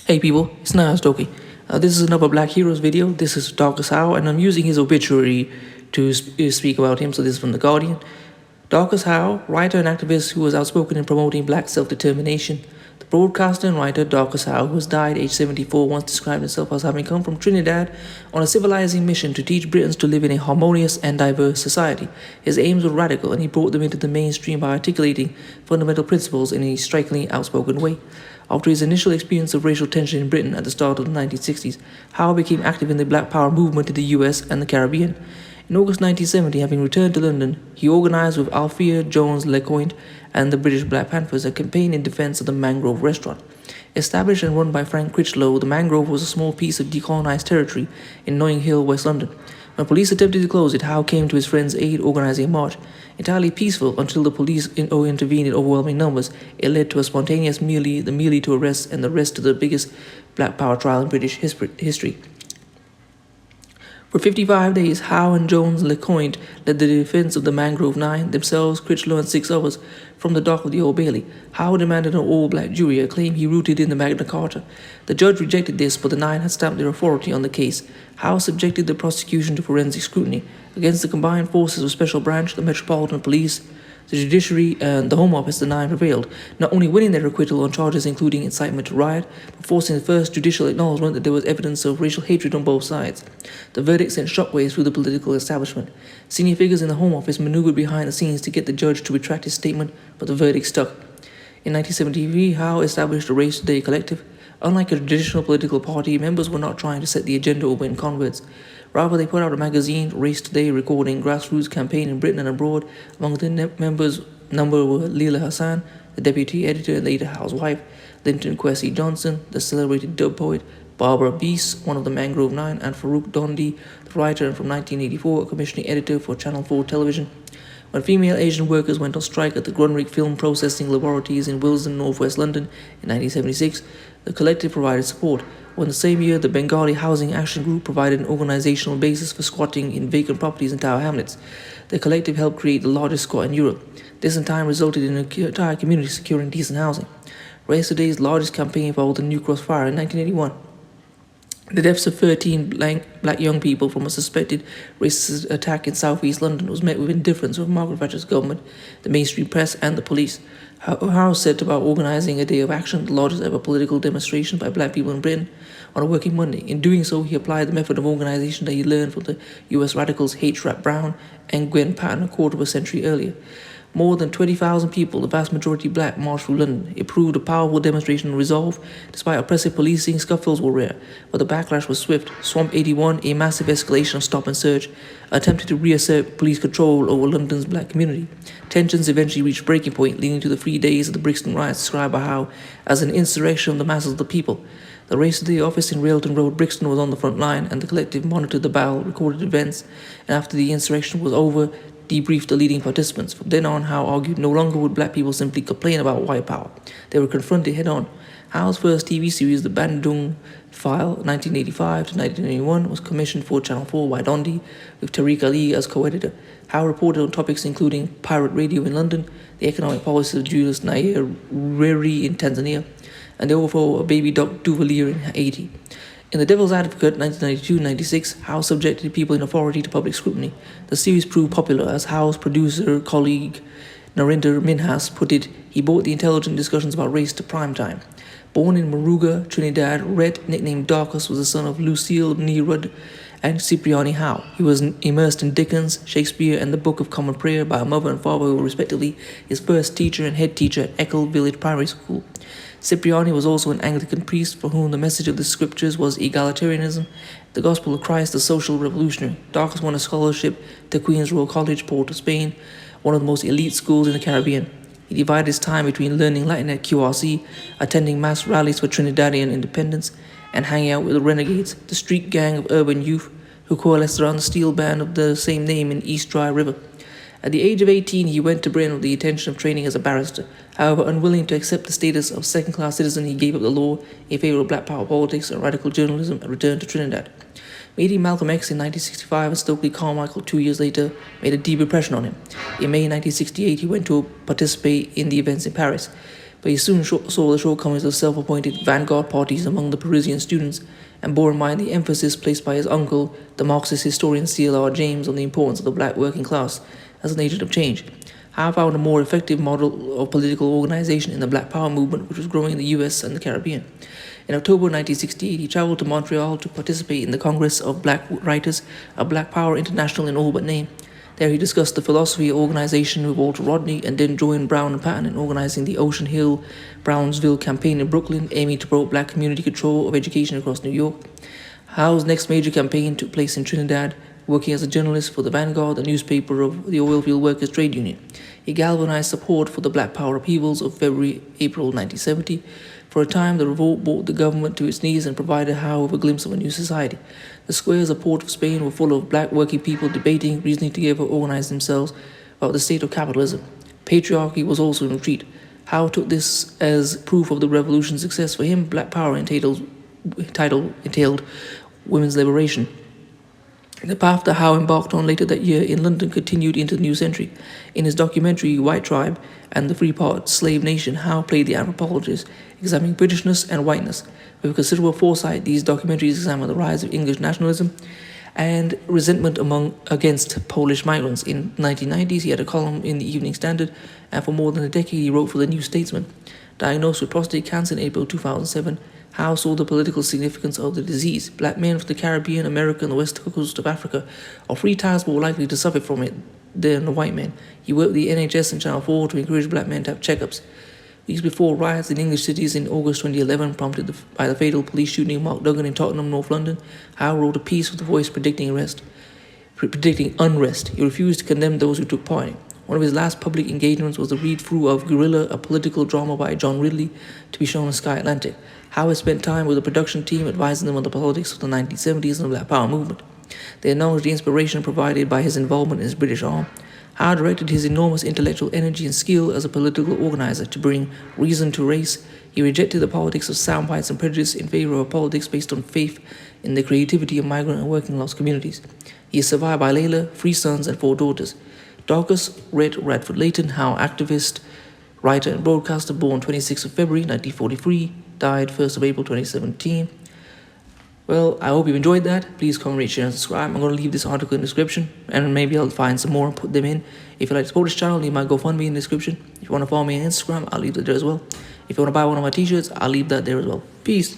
Hey people, it's NIyas713. This is another Black Heroes video. This is Darcus Howe, and I'm using his obituary to speak about him, so this is from The Guardian. Darcus Howe, writer and activist who was outspoken in promoting black self-determination. The broadcaster and writer Darcus Howe, who has died aged 74, once described himself as having come from Trinidad on a civilizing mission to teach Britons to live in a harmonious and diverse society. His aims were radical, and he brought them into the mainstream by articulating fundamental principles in a strikingly outspoken way. After his initial experience of racial tension in Britain at the start of the 1960s, Howe became active in the Black Power movement in the US and the Caribbean. In August 1970, having returned to London, he organized with Althea Jones Lecointe and the British Black Panthers a campaign in defense of the Mangrove restaurant. Established and run by Frank Critchlow, the Mangrove was a small piece of decolonized territory in Notting Hill, West London. When police attempted to close it, Howe came to his friend's aid, organizing a march. Entirely peaceful until the police intervened in overwhelming numbers, it led to a spontaneous merely to arrest and the rest to the biggest Black Power trial in British history. For 55 days, Howe and Jones Lecointe led the defense of the Mangrove Nine, themselves, Critchlow and 6 others, from the dock of the Old Bailey. Howe demanded an all-black jury, a claim he rooted in the Magna Carta. The judge rejected this, but the Nine had stamped their authority on the case. Howe subjected the prosecution to forensic scrutiny. Against the combined forces of Special Branch, the Metropolitan Police, the Judiciary, and the Home Office, the Nine prevailed, not only winning their acquittal on charges including incitement to riot, but forcing the first judicial acknowledgement that there was evidence of racial hatred on both sides. The verdict sent shockwaves through the political establishment. Senior figures in the Home Office maneuvered behind the scenes to get the judge to retract his statement, but the verdict stuck. In 1973, Howe established the Race Today collective. Unlike a traditional political party, members were not trying to set the agenda or win converts. Rather, they put out a magazine, Race Today, recording grassroots campaign in Britain and abroad. Among the members number were Leila Hassan, the deputy editor and later Howe's wife, Linton Kwesi Johnson, the celebrated dub poet, Barbara Beese, one of the Mangrove Nine, and Farouk Dondi, the writer and from 1984 a commissioning editor for Channel 4 television. When female Asian workers went on strike at the Grunwick Film Processing Laboratories in Willesden, northwest London in 1976, the collective provided support. When the same year, the Bengali Housing Action Group provided an organizational basis for squatting in vacant properties in Tower Hamlets. The collective helped create the largest squat in Europe. This in time resulted in an entire community securing decent housing. Race Today's largest campaign followed the New Cross fire in 1981. The deaths of 13 black young people from a suspected racist attack in southeast London was met with indifference from Margaret Thatcher's government, the mainstream press, and the police. Howe set about organizing a day of action, the largest ever political demonstration by black people in Britain, on a working Monday. In doing so, he applied the method of organization that he learned from the US radicals H. Rap Brown and Gwen Patton a quarter of a century earlier. More than 20,000 people, the vast majority black, marched through London. It proved a powerful demonstration of resolve. Despite oppressive policing, scuffles were rare, but the backlash was swift. Swamp 81, a massive escalation of stop and search, attempted to reassert police control over London's black community. Tensions eventually reached breaking point, leading to the 3 days of the Brixton riots described by Howe as an insurrection of the masses of the people. The Race Today office in Railton Road, Brixton, was on the front line, and the collective monitored the battle, recorded events, and after the insurrection was over, debriefed the leading participants. From then on, Howe argued no longer would black people simply complain about white power. They were confronted head-on. Howe's first TV series, The Bandung File, 1985 to 1991, was commissioned for Channel 4 by Dondi, with Tariq Ali as co-editor. Howe reported on topics including pirate radio in London, the economic policies of Julius Nyerere in Tanzania, and the overthrow of baby Doc Duvalier in Haiti. In The Devil's Advocate, 1992-96, Howe subjected people in authority to public scrutiny. The series proved popular, as Howe's producer colleague Narinder Minhas put it. He brought the intelligent discussions about race to prime time. Born in Moruga, Trinidad, Rhett, nicknamed Darcus, was the son of Lucille Neerud and Cipriani Howe. He was immersed in Dickens, Shakespeare, and the Book of Common Prayer by a mother and father who were respectively his first teacher and head teacher at Eccles Village Primary School. Cipriani was also an Anglican priest for whom the message of the scriptures was egalitarianism, the gospel of Christ, the social revolutionary. Darcus won a scholarship to Queen's Royal College, Port of Spain, one of the most elite schools in the Caribbean. He divided his time between learning Latin at QRC, attending mass rallies for Trinidadian independence, and hanging out with the Renegades, the street gang of urban youth who coalesced around the steel band of the same name in East Dry River. At the age of 18, he went to Britain with the intention of training as a barrister. However, unwilling to accept the status of second-class citizen, he gave up the law in favor of black power politics and radical journalism and returned to Trinidad. Meeting Malcolm X in 1965 and Stokely Carmichael 2 years later made a deep impression on him. In May 1968, he went to participate in the events in Paris. but he soon saw the shortcomings of self-appointed vanguard parties among the Parisian students and bore in mind the emphasis placed by his uncle, the Marxist historian C.L.R. James, on the importance of the black working class as an agent of change. Howe found a more effective model of political organization in the Black Power movement, which was growing in the US and the Caribbean. In October 1968, he traveled to Montreal to participate in the Congress of Black Writers, a Black Power International in all but name. There he discussed the philosophy of organization with Walter Rodney and then joined Brown and Patton in organizing the Ocean Hill Brownsville campaign in Brooklyn, aiming to promote black community control of education across New York. Howe's next major campaign took place in Trinidad, working as a journalist for the Vanguard, the newspaper of the Oilfield Workers Trade Union. He galvanized support for the Black Power upheavals of April 1970. For a time, the revolt brought the government to its knees and provided Howe with a glimpse of a new society. The squares of Port of Spain were full of black working people debating, reasoning together, organizing themselves about the state of capitalism. Patriarchy was also in retreat. Howe took this as proof of the revolution's success. For him, Black Power entailed women's liberation. The path that Howe embarked on later that year in London continued into the new century. In his documentary White Tribe and the Three-Part Slave Nation, Howe played the anthropologist, examining Britishness and whiteness. With considerable foresight, these documentaries examine the rise of English nationalism and resentment against Polish migrants. In the 1990s, he had a column in the Evening Standard, and for more than a decade he wrote for the New Statesman. Diagnosed with prostate cancer in April 2007, Howe saw the political significance of the disease. Black men from the Caribbean, America, and the west coast of Africa are 3 times more likely to suffer from it than the white men. He worked with the NHS and Channel 4 to encourage black men to have checkups. Weeks before riots in English cities in August 2011, prompted by the fatal police shooting of Mark Duggan in Tottenham, North London, Howe wrote a piece with a voice predicting unrest. He refused to condemn those who took part in it. One of his last public engagements was the read-through of Guerrilla, a political drama by John Ridley, to be shown on Sky Atlantic. Howe spent time with the production team advising them on the politics of the 1970s and the Black Power movement. They acknowledged the inspiration provided by his involvement in his British arm. Howe directed his enormous intellectual energy and skill as a political organizer to bring reason to race. He rejected the politics of sound bites and prejudice in favor of a politics based on faith in the creativity of migrant and working class communities. He is survived by Layla, 3 sons, and 4 daughters. Darcus Radford Layton, Howe activist, writer, and broadcaster, born 26th of February 1943, died 1st of April 2017. Well, I hope you've enjoyed that. Please comment, rate, share, and subscribe. I'm going to leave this article in the description, and maybe I'll find some more and put them in. If you like to support this channel, leave my GoFundMe in the description. If you want to follow me on Instagram, I'll leave that there as well. If you want to buy one of my t-shirts, I'll leave that there as well. Peace.